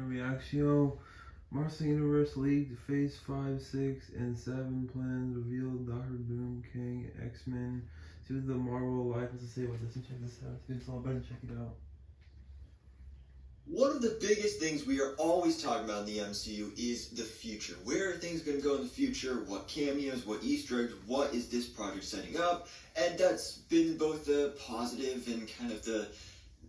Reactio, Marvel Universe League, Phase 5, 6, and 7 plans revealed. Doctor Doom, Kang, X-Men. See what the Marvel Life has to say about this and check this out. It's all better, check it out. One of the biggest things we are always talking about in the MCU is the future. Where are things going to go in the future? What cameos, what Easter eggs, what is this project setting up? And that's been both the positive and kind of the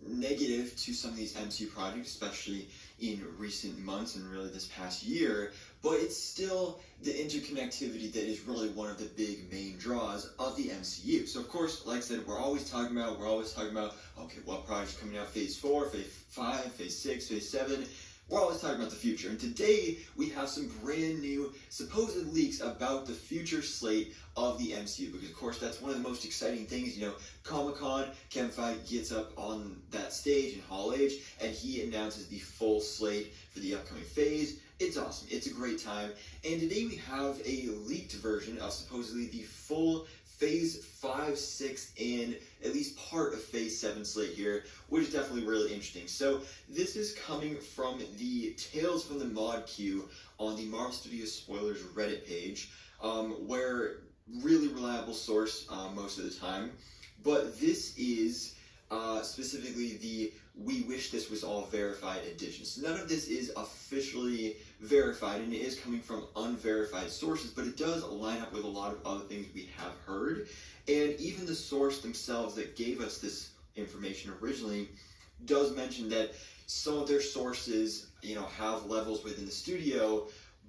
negative to some of these MCU projects, especially in recent months and really this past year, but it's still the interconnectivity that is really one of the big main draws of the MCU. So of course, like I said, we're always talking about, okay, what project's coming out, Phase 4, Phase 5, Phase 6, Phase 7, we're always talking about the future. And today, we have some brand new supposed leaks about the future slate of the MCU, because of course, that's one of the most exciting things. You know, Comic-Con, Kevin Feige gets up on that stage in Hall H, and he announces the full slate for the upcoming phase. It's awesome. It's a great time. And today we have a leaked version of supposedly the full Phase 5, 6, and at least part of Phase 7 slate here, which is definitely really interesting. So this is coming from the Tales from the Mod Queue on the Marvel Studios Spoilers Reddit page, where really reliable source most of the time. But this is specifically the "we wish this was all verified" edition. So none of this is officially verified, and it is coming from unverified sources, but it does line up with a lot of other things we have heard. And even the source themselves that gave us this information originally does mention that some of their sources, you know, have levels within the studio,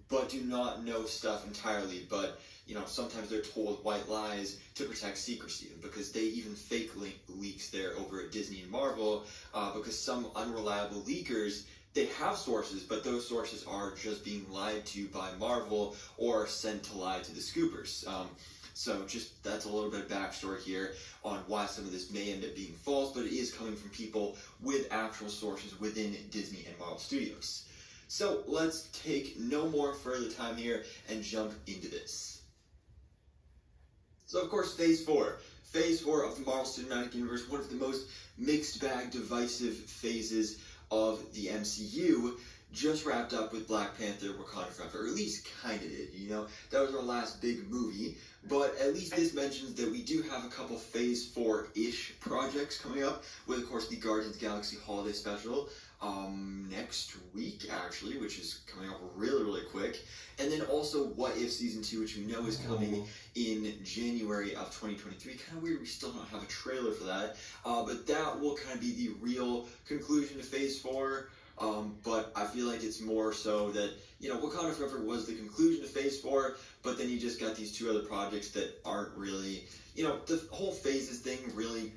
but do not know stuff entirely. But you know, sometimes they're told white lies to protect secrecy, because they even fake leaks there over at Disney and Marvel, because some unreliable leakers, they have sources, but those sources are just being lied to by Marvel or sent to lie to the scoopers. So just that's a little bit of backstory here on why some of this may end up being false, but it is coming from people with actual sources within Disney and Marvel Studios. So let's take no more further time here and jump into this. So of course, Phase 4. Phase 4 of the Marvel Cinematic Universe, one of the most mixed bag, divisive phases of the MCU, just wrapped up with Black Panther: Wakanda Forever, or at least kind of did, you know? That was our last big movie, but at least this mentions that we do have a couple Phase 4-ish projects coming up, with of course the Guardians of the Galaxy Holiday Special, next week actually, which is coming up really quick, and then also What If Season 2, which we know is coming in January of 2023. Kind of weird we still don't have a trailer for that, but that will kind of be the real conclusion to Phase 4. But I feel like it's more so that, you know, Wakanda Forever was the conclusion to Phase 4, but then you just got these two other projects that aren't really, you know, the whole phases thing really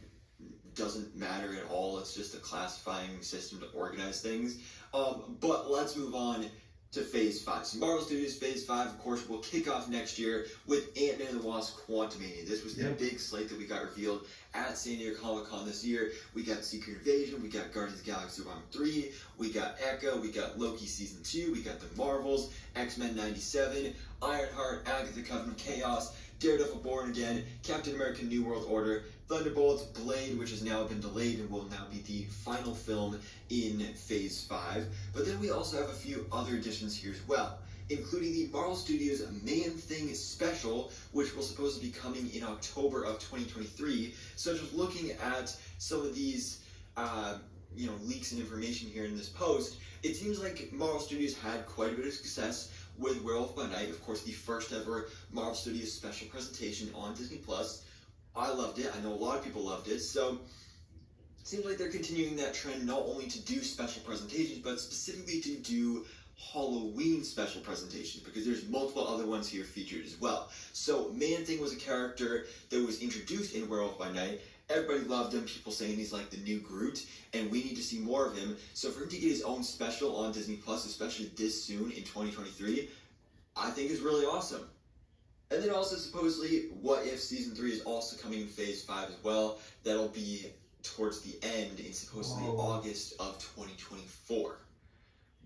doesn't matter at all. It's just a classifying system to organize things. But let's move on to Phase 5. So Marvel Studios Phase 5, of course, will kick off next year with Ant-Man and the Wasp: Quantumania. This was the big slate that we got revealed at San Diego Comic-Con this year. We got Secret Invasion, we got Guardians of the Galaxy Vol. 3, we got Echo, we got Loki Season 2, we got The Marvels, X-Men 97, Ironheart, Agatha Covenant Chaos, Daredevil Born Again, Captain America New World Order, Thunderbolts, Blade, which has now been delayed and will now be the final film in Phase 5. But then we also have a few other additions here as well, including the Marvel Studios Man-Thing Special, which will supposedly be coming in October of 2023. So just looking at some of these leaks and information here in this post, it seems like Marvel Studios had quite a bit of success with Werewolf by Night, of course the first ever Marvel Studios special presentation on Disney+. I loved it. I know a lot of people loved it. So it seems like they're continuing that trend, not only to do special presentations, but specifically to do Halloween special presentations, because there's multiple other ones here featured as well. So Man-Thing was a character that was introduced in Werewolf by Night, Everybody loved him. People saying he's like the new Groot, and we need to see more of him. So for him to get his own special on Disney Plus, especially this soon in 2023, I think is really awesome. And then also supposedly, What If Season 3 is also coming in Phase 5 as well. That'll be towards the end in supposedly August of 2024.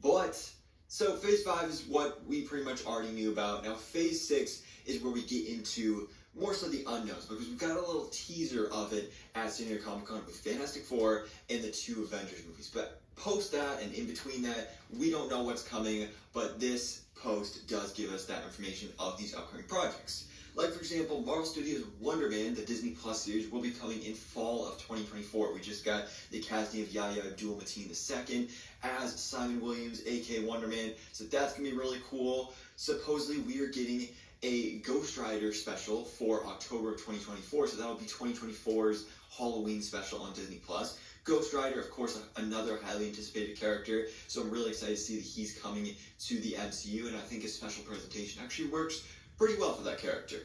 But, so Phase 5 is what we pretty much already knew about. Now Phase 6 is where we get into more so the unknowns, because we've got a little teaser of it at San Diego Comic-Con with Fantastic Four and the 2 Avengers movies. But post that and in between that, we don't know what's coming, but this post does give us that information of these upcoming projects. Like, for example, Marvel Studios' Wonder Man, the Disney Plus series, will be coming in fall of 2024. We just got the casting of Yahya Abdul-Mateen II as Simon Williams, aka Wonder Man, so that's going to be really cool. Supposedly, we are getting a Ghost Rider special for October of 2024, so that'll be 2024's Halloween special on Disney Plus. Ghost Rider, of course, another highly anticipated character, so I'm really excited to see that he's coming to the MCU, and I think his special presentation actually works pretty well for that character.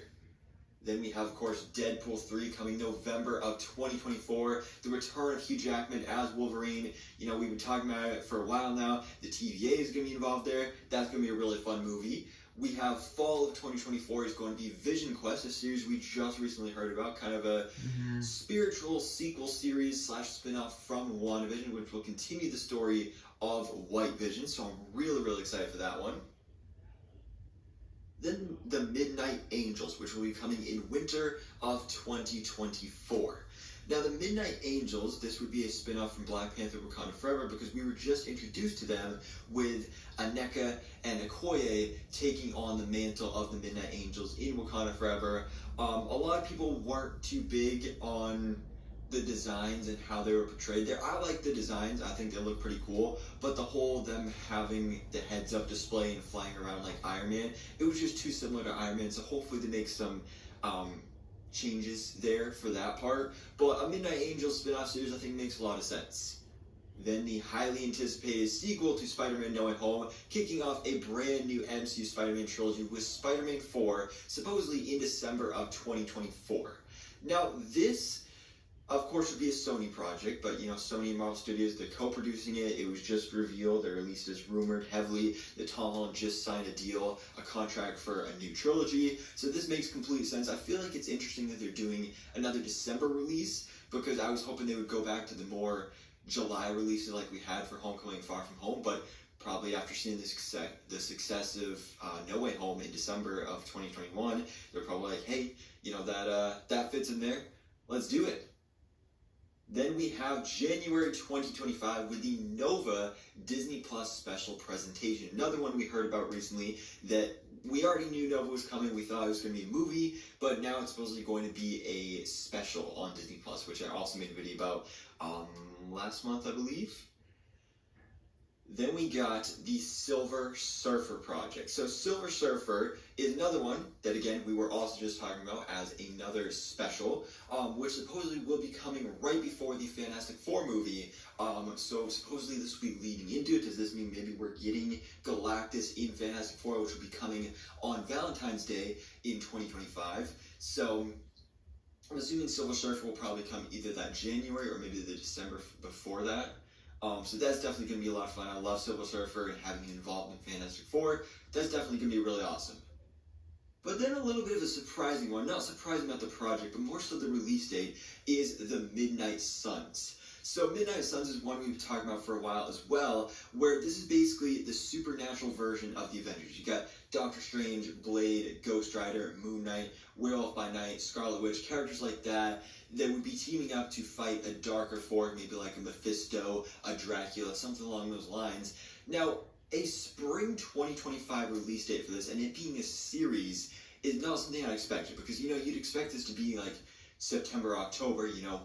Then we have, of course, Deadpool 3 coming November of 2024. The return of Hugh Jackman as Wolverine. You know, we've been talking about it for a while now. The TVA is going to be involved there. That's going to be a really fun movie. We have fall of 2024 is going to be Vision Quest, a series we just recently heard about, kind of a spiritual sequel series / spin-off from WandaVision, which will continue the story of White Vision, so I'm really, really excited for that one. Then The Midnight Angels, which will be coming in winter of 2024. Now, The Midnight Angels, this would be a spin-off from Black Panther Wakanda Forever, because we were just introduced to them with Aneka and Okoye taking on the mantle of the Midnight Angels in Wakanda Forever. A lot of people weren't too big on the designs and how they were portrayed there. I like the designs. I think they look pretty cool. But the whole them having the heads-up display and flying around like Iron Man, it was just too similar to Iron Man. So hopefully they make some changes there for that part. But a Midnight Angels spin-off series I think makes a lot of sense. Then the highly anticipated sequel to Spider-Man No Way Home, kicking off a brand new MCU Spider-Man trilogy with Spider-Man 4, supposedly in December of 2024. Now this, of course, would be a Sony project, but you know, Sony and Marvel Studios, they're co-producing it. It was just revealed, or at least is rumored heavily, that Tom Holland just signed a deal, a contract for a new trilogy. So this makes complete sense. I feel like it's interesting that they're doing another December release, because I was hoping they would go back to the more July releases like we had for Homecoming and Far From Home, but probably after seeing the success of No Way Home in December of 2021, they're probably like, hey, you know, that fits in there. Let's do it. Then we have January 2025 with the Nova Disney Plus special presentation. Another one we heard about recently that we already knew Nova was coming. We thought it was going to be a movie, but now it's supposedly going to be a special on Disney Plus, which I also made a video about last month, I believe. Then we got the Silver Surfer project. So Silver Surfer is another one that, again, we were also just talking about as another special, which supposedly will be coming right before the Fantastic Four movie. So supposedly this will be leading into it. Does this mean maybe we're getting Galactus in Fantastic Four, which will be coming on Valentine's Day in 2025? So I'm assuming Silver Surfer will probably come either that January or maybe the December before that. So that's definitely going to be a lot of fun. I love Silver Surfer and having him involved in Fantastic Four. That's definitely going to be really awesome. But then a little bit of a surprising one, not surprising about the project, but more so the release date, is the Midnight Suns. So Midnight Suns is one we've been talking about for a while as well, where this is basically the supernatural version of the Avengers. You got Doctor Strange, Blade, Ghost Rider, Moon Knight, Werewolf by Night, Scarlet Witch, characters like that would be teaming up to fight a darker force, maybe like a Mephisto, a Dracula, something along those lines. Now, a spring 2025 release date for this, and it being a series, is not something I expected, because, you know, you'd expect this to be like September, October, you know,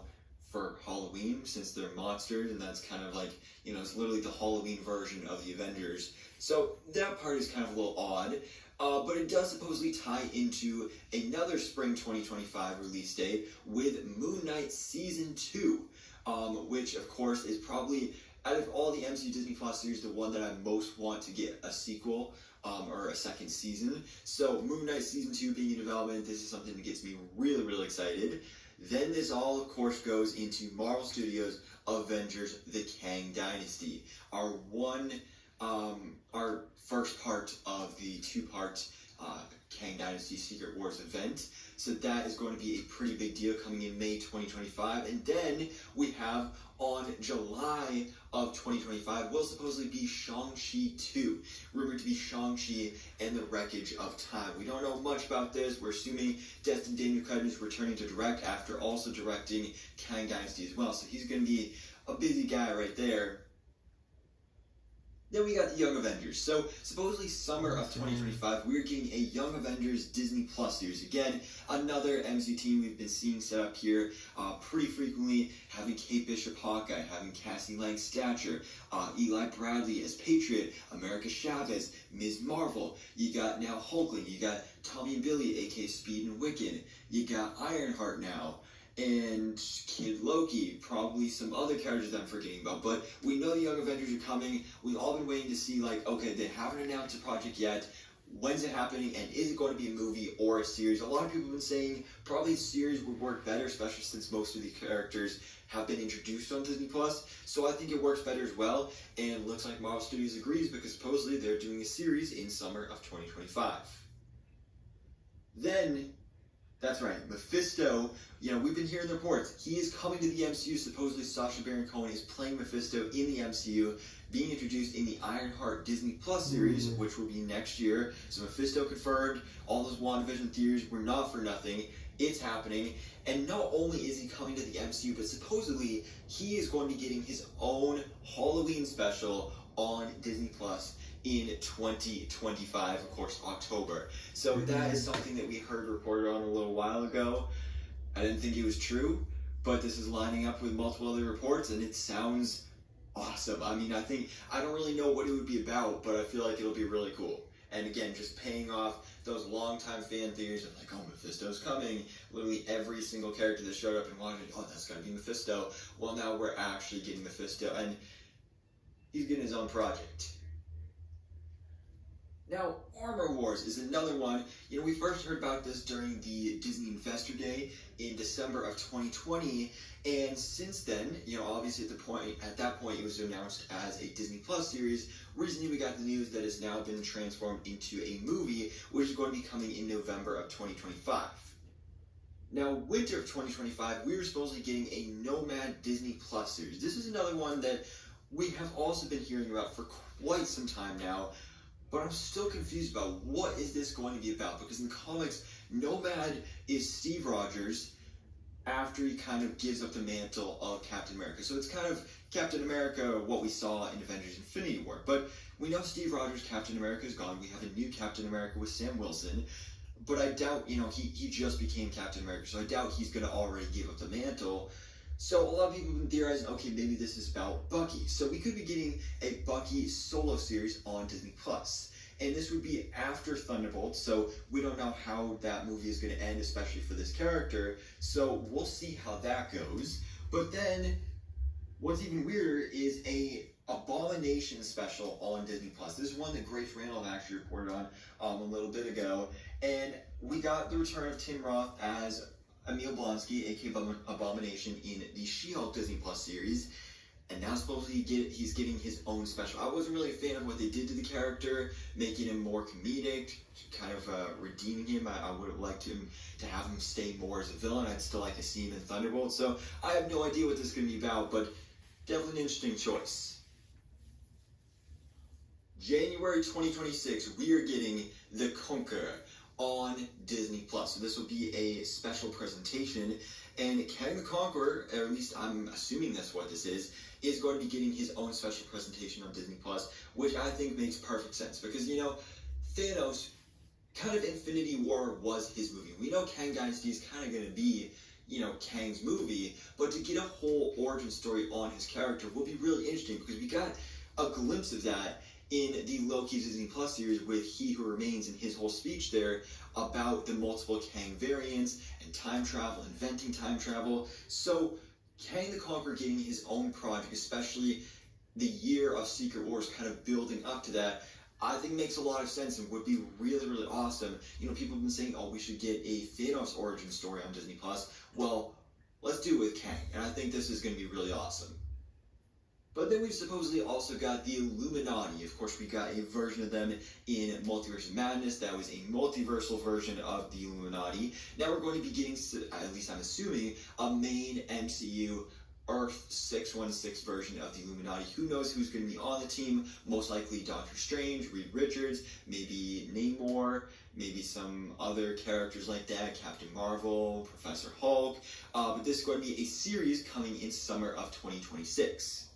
for Halloween, since they're monsters, and that's kind of like, you know, it's literally the Halloween version of the Avengers. So that part is kind of a little odd, but it does supposedly tie into another spring 2025 release date with Moon Knight Season 2, which, of course, is probably, out of all the MCU Disney Plus series, the one that I most want to get a sequel, or a second season. So Moon Knight Season 2 being in development, this is something that gets me really, really excited. Then this all, of course, goes into Marvel Studios' Avengers: The Kang Dynasty, our first part of the two-part Kang Dynasty Secret Wars event. So that is going to be a pretty big deal coming in May 2025. And then we have on July of 2025 will supposedly be Shang-Chi 2, rumored to be Shang-Chi and the Wreckage of Time. We don't know much about this. We're assuming Destin Daniel Cretton is returning to direct after also directing Kang Dynasty as well. So he's going to be a busy guy right there. Then we got the Young Avengers. So supposedly summer of 2025, we're getting a Young Avengers Disney Plus series. Again, another MCU team we've been seeing set up here pretty frequently, having Kate Bishop Hawkeye, having Cassie Lang Stature, Eli Bradley as Patriot, America Chavez, Ms. Marvel. You got now Hulkling, you got Tommy and Billy, aka Speed and Wiccan. You got Ironheart now. And Kid Loki, probably some other characters that I'm forgetting about, but we know the Young Avengers are coming. We've all been waiting to see, like, okay, they haven't announced a project yet. When's it happening, and is it going to be a movie or a series? A lot of people have been saying probably a series would work better, especially since most of the characters have been introduced on Disney+. So I think it works better as well, and it looks like Marvel Studios agrees because supposedly they're doing a series in summer of 2025. Then, that's right, Mephisto, we've been hearing the reports. He is coming to the MCU. Supposedly Sacha Baron Cohen is playing Mephisto in the MCU, being introduced in the Ironheart Disney Plus series, which will be next year. So Mephisto confirmed. All those WandaVision theories were not for nothing. It's happening. And not only is he coming to the MCU, but supposedly he is going to be getting his own Halloween special on Disney Plus in 2025, of course, October. So that is something that we heard reported on a little while ago. I didn't think it was true, but this is lining up with multiple other reports, and it sounds awesome. I mean, I don't really know what it would be about, but I feel like it'll be really cool. And again, just paying off those longtime fan theories of like, oh, Mephisto's coming. Literally every single character that showed up and wanted, oh, that's gonna be Mephisto. Well, now we're actually getting Mephisto, and he's getting his own project. Now, Armor Wars is another one. We first heard about this during the Disney Investor Day in December of 2020, and since then, obviously at that point, it was announced as a Disney Plus series. Recently, we got the news that it's now been transformed into a movie, which is going to be coming in November of 2025. Now, winter of 2025, we were supposedly getting a Nomad Disney Plus series. This is another one that we have also been hearing about for quite some time now. But I'm still confused about what is this going to be about, because in the comics, Nomad is Steve Rogers after he kind of gives up the mantle of Captain America. So it's kind of Captain America, what we saw in Avengers Infinity War. But we know Steve Rogers' Captain America is gone. We have a new Captain America with Sam Wilson. But I doubt, he just became Captain America, so I doubt he's going to already give up the mantle. So a lot of people have been theorizing, okay, maybe this is about Bucky. So we could be getting a Bucky solo series on Disney+. And this would be after Thunderbolts, so we don't know how that movie is going to end, especially for this character. So we'll see how that goes. But then, what's even weirder is a Abomination special on Disney+. This is one that Grace Randall actually reported on a little bit ago. And we got the return of Tim Roth as Emil Blonsky, aka Abomination, in the She-Hulk Disney Plus series, and now supposedly he's getting his own special. I wasn't really a fan of what they did to the character, making him more comedic, kind of redeeming him. I would have liked him to have him stay more as a villain. I'd still like to see him in Thunderbolt. So I have no idea what this is going to be about, but definitely an interesting choice. January 2026, we are getting The Conqueror on Disney Plus. So this will be a special presentation, and Kang the Conqueror, or at least I'm assuming that's what this is going to be getting his own special presentation on Disney Plus, which I think makes perfect sense because Thanos, kind of Infinity War was his movie. We know Kang Dynasty is kind of going to be Kang's movie, but to get a whole origin story on his character will be really interesting because we got a glimpse of that in the Loki Disney Plus series with He Who Remains and his whole speech there about the multiple Kang variants and time travel, inventing time travel. So Kang the Conqueror getting his own project, especially the year of Secret Wars kind of building up to that, I think makes a lot of sense and would be really, really awesome. People have been saying, oh, we should get a Thanos origin story on Disney Plus. Well, let's do it with Kang. And I think this is going to be really awesome. But then we've supposedly also got the Illuminati. Of course, we got a version of them in Multiverse of Madness. That was a multiversal version of the Illuminati. Now we're going to be getting, at least I'm assuming, a main MCU Earth 616 version of the Illuminati. Who knows who's going to be on the team? Most likely Doctor Strange, Reed Richards, maybe Namor, maybe some other characters like that, Captain Marvel, Professor Hulk. But this is going to be a series coming in summer of 2026.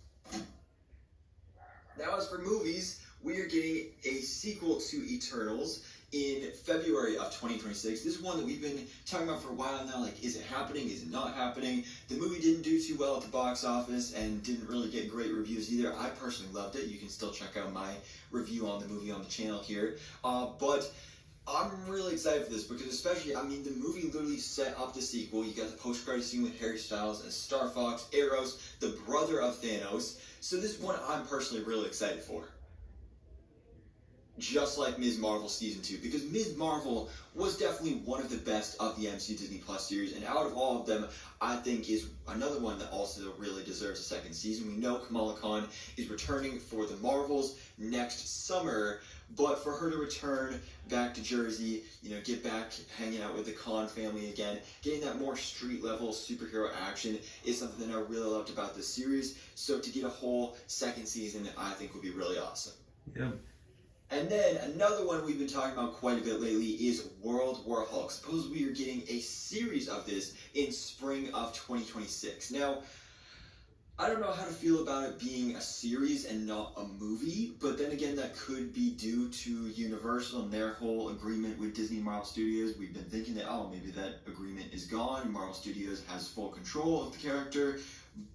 Now, as for movies, we are getting a sequel to Eternals in February of 2026. This is one that we've been talking about for a while now. Like, is it happening? Is it not happening? The movie didn't do too well at the box office and didn't really get great reviews either. I personally loved it. You can still check out my review on the movie on the channel here. But I'm really excited for this because especially, I mean, the movie literally set up the sequel. You got the post-credit scene with Harry Styles as Star Fox, Eros, the brother of Thanos. So this one I'm personally really excited for. Just like Ms. Marvel Season 2, because Ms. Marvel was definitely one of the best of the MCU Disney Plus series, and out of all of them, I think is another one that also really deserves a second season. We know Kamala Khan is returning for the Marvels next summer, but for her to return back to Jersey, you know, get back hanging out with the Khan family again, getting that more street-level superhero action is something that I really loved about this series, so to get a whole second season, I think would be really awesome. Yep. And then another one we've been talking about quite a bit lately is World War Hulk. Suppose we are getting a series of this in spring of 2026. Now, I don't know how to feel about it being a series and not a movie, but then again, that could be due to Universal and their whole agreement with Disney Marvel Studios. We've been thinking that, oh, maybe that agreement is gone and Marvel Studios has full control of the character,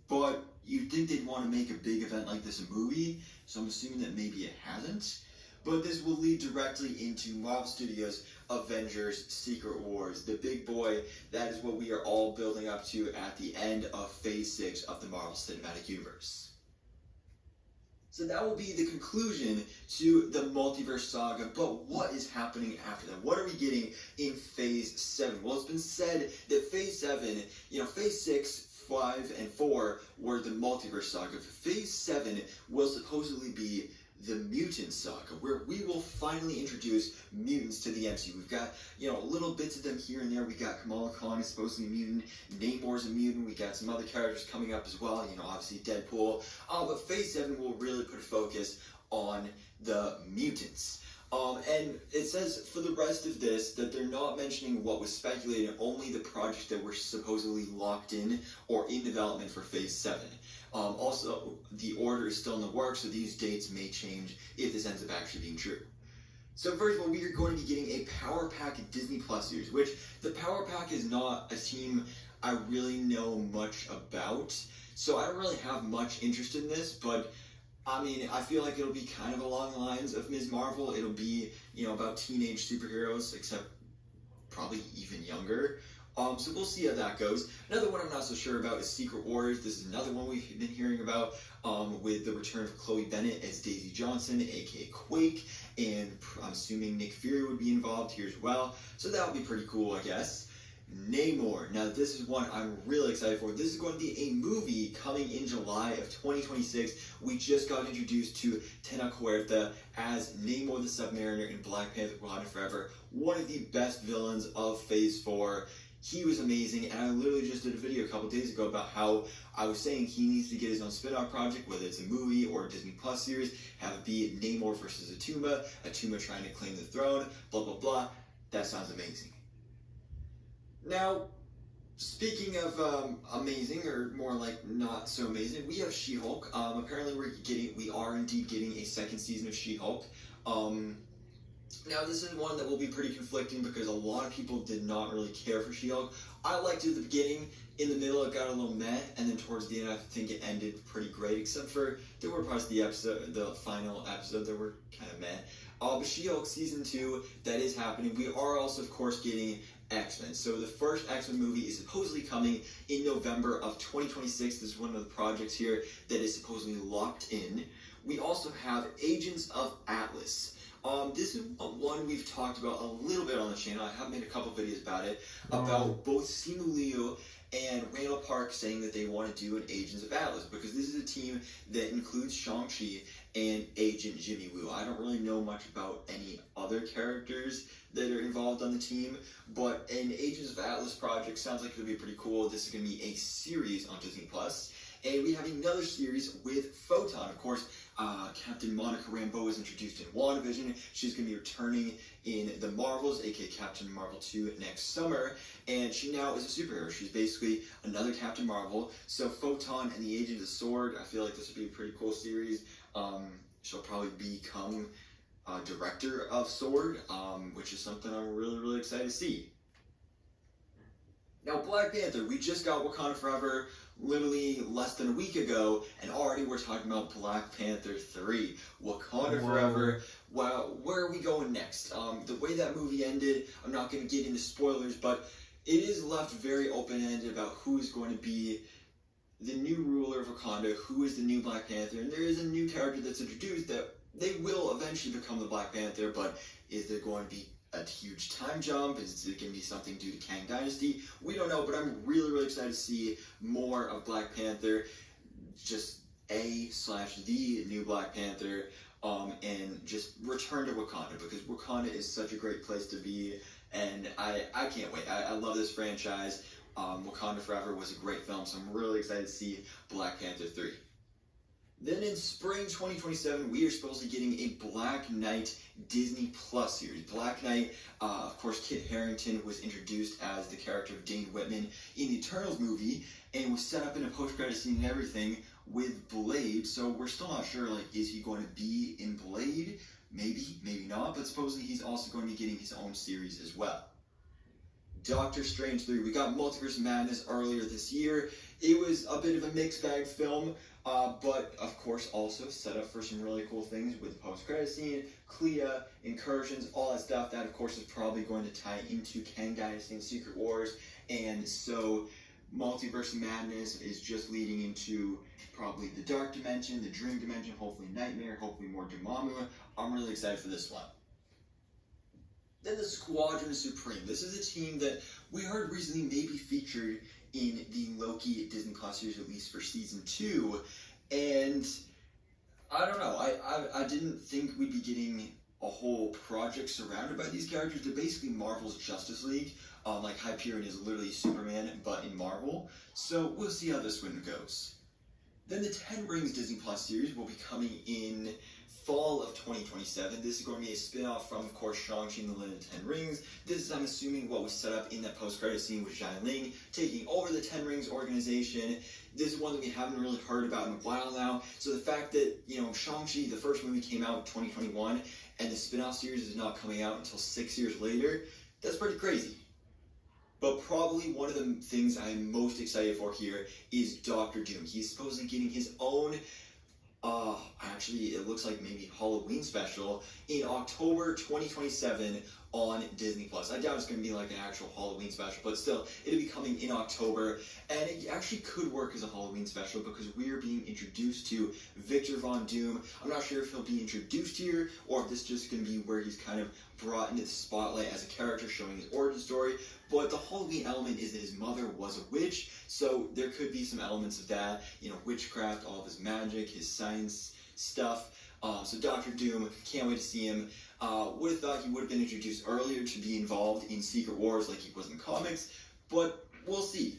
but you'd think they'd want to make a big event like this a movie, so I'm assuming that maybe it hasn't. But this will lead directly into Marvel Studios' Avengers Secret Wars, the big boy. That is what we are all building up to at the end of Phase 6 of the Marvel Cinematic Universe. So that will be the conclusion to the multiverse saga, but what is happening after that? What are we getting in Phase 7? Well, it's been said that Phase 7, Phase 6, 5, and 4 were the multiverse saga. Phase 7 will supposedly be the mutant saga, where we will finally introduce mutants to the MCU. We've got, little bits of them here and there. We got Kamala Khan is supposed to be a mutant, Namor's a mutant, we got some other characters coming up as well, obviously Deadpool. But Phase 7 will really put a focus on the mutants. And it says for the rest of this that they're not mentioning what was speculated, only the projects that were supposedly locked in or in development for Phase 7. Also, the order is still in the works, so these dates may change if this ends up actually being true. So first of all, we are going to be getting a Power Pack Disney Plus series, which the Power Pack is not a team I really know much about, so I don't really have much interest in this, but I mean, I feel like it'll be kind of along the lines of Ms. Marvel. It'll be, about teenage superheroes, except probably even younger. So we'll see how that goes. Another one I'm not so sure about is Secret Wars. This is another one we've been hearing about with the return of Chloe Bennett as Daisy Johnson, aka Quake, and I'm assuming Nick Fury would be involved here as well. So that would be pretty cool, I guess. Namor. Now this is one I'm really excited for. This is going to be a movie coming in July of 2026. We just got introduced to Tenoch Huerta as Namor the Submariner in Black Panther Wakanda Forever. One of the best villains of Phase 4. He was amazing, and I literally just did a video a couple days ago about how I was saying he needs to get his own spin-off project, whether it's a movie or a Disney Plus series, have it be Namor versus Atuma trying to claim the throne, blah, blah, blah. That sounds amazing. Now, speaking of amazing, or more like not so amazing, we have She-Hulk. Apparently we are indeed getting a second season of She-Hulk. Now, this is one that will be pretty conflicting because a lot of people did not really care for She-Hulk. I liked it at the beginning. In the middle, it got a little meh, and then towards the end, I think it ended pretty great, except for there were parts of the final episode that were kind of meh. But She-Hulk Season 2, that is happening. We are also, of course, getting X-Men. So the first X-Men movie is supposedly coming in November of 2026. This is one of the projects here that is supposedly locked in. We also have Agents of Atlas. This is one we've talked about a little bit on the channel. I have made a couple videos about it, about both Simu Liu and Randall Park saying that they want to do an Agents of Atlas, because this is a team that includes Shang-Chi and Agent Jimmy Woo. I don't really know much about any other characters that are involved on the team, but an Agents of Atlas project sounds like it'll be pretty cool. This is going to be a series on Disney+. And we have another series with Photon. Of course, Captain Monica Rambeau was introduced in WandaVision. She's going to be returning in the Marvels, aka Captain Marvel 2, next summer. And she now is a superhero. She's basically another Captain Marvel. So Photon and the Agent of Sword, I feel like this would be a pretty cool series. She'll probably become director of Sword, which is something I'm really, really excited to see. Now, Black Panther, we just got Wakanda Forever literally less than a week ago, and already we're talking about Black Panther 3. Wakanda Forever. Wow, where are we going next? The way that movie ended, I'm not going to get into spoilers, but it is left very open-ended about who is going to be the new ruler of Wakanda, who is the new Black Panther, and there is a new character that's introduced that they will eventually become the Black Panther, but is there going to be a huge time jump? Is it going to be something due to Kang Dynasty? We don't know, but I'm really, really excited to see more of Black Panther, just the new Black Panther, and just return to Wakanda, because Wakanda is such a great place to be, and I can't wait. I love this franchise. Wakanda Forever was a great film, so I'm really excited to see Black Panther 3. Then in spring 2027, we are supposed to be getting a Black Knight Disney Plus series. Black Knight, of course, Kit Harington was introduced as the character of Dane Whitman in the Eternals movie, and was set up in a post-credit scene and everything with Blade, so we're still not sure, like, is he going to be in Blade? Maybe, maybe not, but supposedly he's also going to be getting his own series as well. Doctor Strange 3, we got Multiverse of Madness earlier this year. It was a bit of a mixed bag film, but of course also set up for some really cool things with the post-credit scene, Clea, incursions, all that stuff. That of course is probably going to tie into Kang Dynasty and Secret Wars, and so Multiverse of Madness is just leading into probably the Dark Dimension, the Dream Dimension, hopefully Nightmare, hopefully more Dormammu. I'm really excited for this one. Then the Squadron Supreme. This is a team that we heard recently may be featured in the Loki Disney Plus series, at least for season 2. And I don't know, I didn't think we'd be getting a whole project surrounded by these characters. They're basically Marvel's Justice League. Like Hyperion is literally Superman, but in Marvel. So we'll see how this one goes. Then the Ten Rings Disney Plus series will be coming in fall of 2027. This is going to be a spin-off from, of course, Shang-Chi and the Legend of the Ten Rings. This is, I'm assuming, what was set up in that post-credit scene with Zhai Ling taking over the Ten Rings organization. This is one that we haven't really heard about in a while now. So the fact that, you know, Shang-Chi, the first movie came out in 2021, and the spin-off series is not coming out until 6 years later, that's pretty crazy. But probably one of the things I'm most excited for here is Doctor Doom. He's supposedly getting his own actually, it looks like maybe Halloween special in October 2027 on Disney Plus. I doubt it's going to be like an actual Halloween special, but still, it'll be coming in October, and it actually could work as a Halloween special because we are being introduced to Victor Von Doom. I'm not sure if he'll be introduced here, or if this is just going to be where he's kind of brought into the spotlight as a character showing his origin story, but the Halloween element is that his mother was a witch, so there could be some elements of that, you know, witchcraft, all of his magic, his science stuff. So Doctor Doom, can't wait to see him. Would have thought he would have been introduced earlier to be involved in Secret Wars like he was in comics, but we'll see.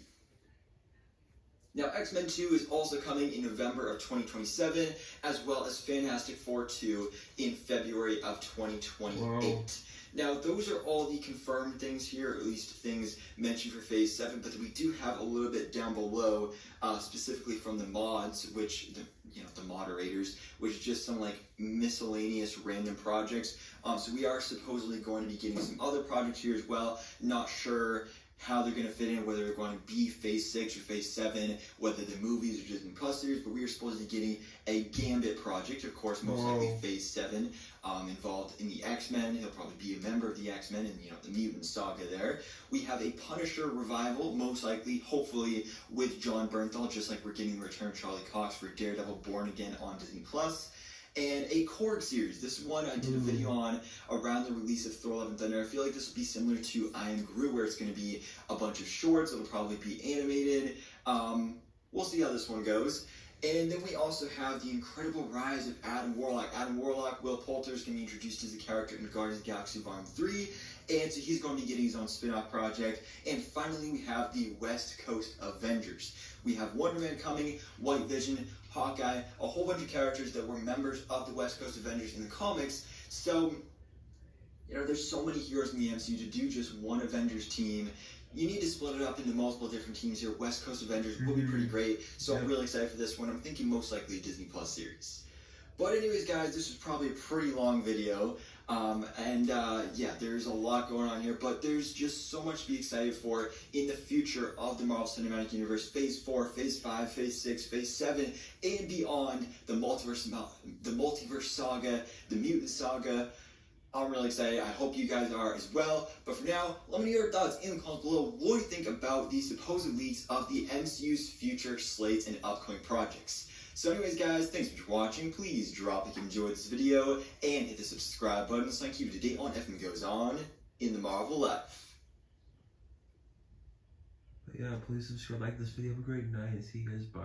Now, X-Men 2 is also coming in November of 2027, as well as Fantastic Four 2 in February of 2028. Wow. Now, those are all the confirmed things here, or at least things mentioned for Phase 7, but we do have a little bit down below, specifically from the mods, which, the moderators, which is just some, like, miscellaneous random projects. So we are supposedly going to be getting some other projects here as well. Not sure how they're going to fit in, whether they're going to be Phase 6 or Phase 7, whether the movies are just in Plus series, but we are supposed to be getting a Gambit project, of course, most likely Phase 7, involved in the X-Men. He'll probably be a member of the X-Men and, the mutant saga there. We have a Punisher revival, most likely, hopefully, with Jon Bernthal, just like we're getting the return of Charlie Cox for Daredevil Born Again on Disney Plus. and a Korg series. This one I did a video on around the release of Thor: Love and Thunder. I feel like this will be similar to I Am Groot, where it's going to be a bunch of shorts. It'll probably be animated. We'll see how this one goes. And then we also have the incredible rise of Adam Warlock. Adam Warlock, Will Poulter, is going to be introduced as a character in Guardians of the Galaxy Volume 3. And so he's going to be getting his own spin-off project. And finally, we have the West Coast Avengers. We have Wonder Man coming, White Vision, Hawkeye, a whole bunch of characters that were members of the West Coast Avengers in the comics. So, you know, there's so many heroes in the MCU. To do just one Avengers team, you need to split it up into multiple different teams here. West Coast Avengers will be pretty great, so I'm really excited for this one. I'm thinking most likely a Disney Plus series. But anyways, guys, this was probably a pretty long video, yeah, there's a lot going on here, but there's just so much to be excited for in the future of the Marvel Cinematic Universe. Phase 4, Phase 5, Phase 6, Phase 7, and beyond, the multiverse saga, the mutant saga. I'm really excited. I hope you guys are as well. But for now, let me know your thoughts in the comments below. What do you think about these supposed leaks of the MCU's future slates and upcoming projects? So anyways, guys, thanks for watching. Please drop a like if you enjoyed this video and hit the subscribe button so I can keep you up to date on everything that goes on in the Marvel life. Yeah, please subscribe, like this video. Have a great night. See you guys. Bye.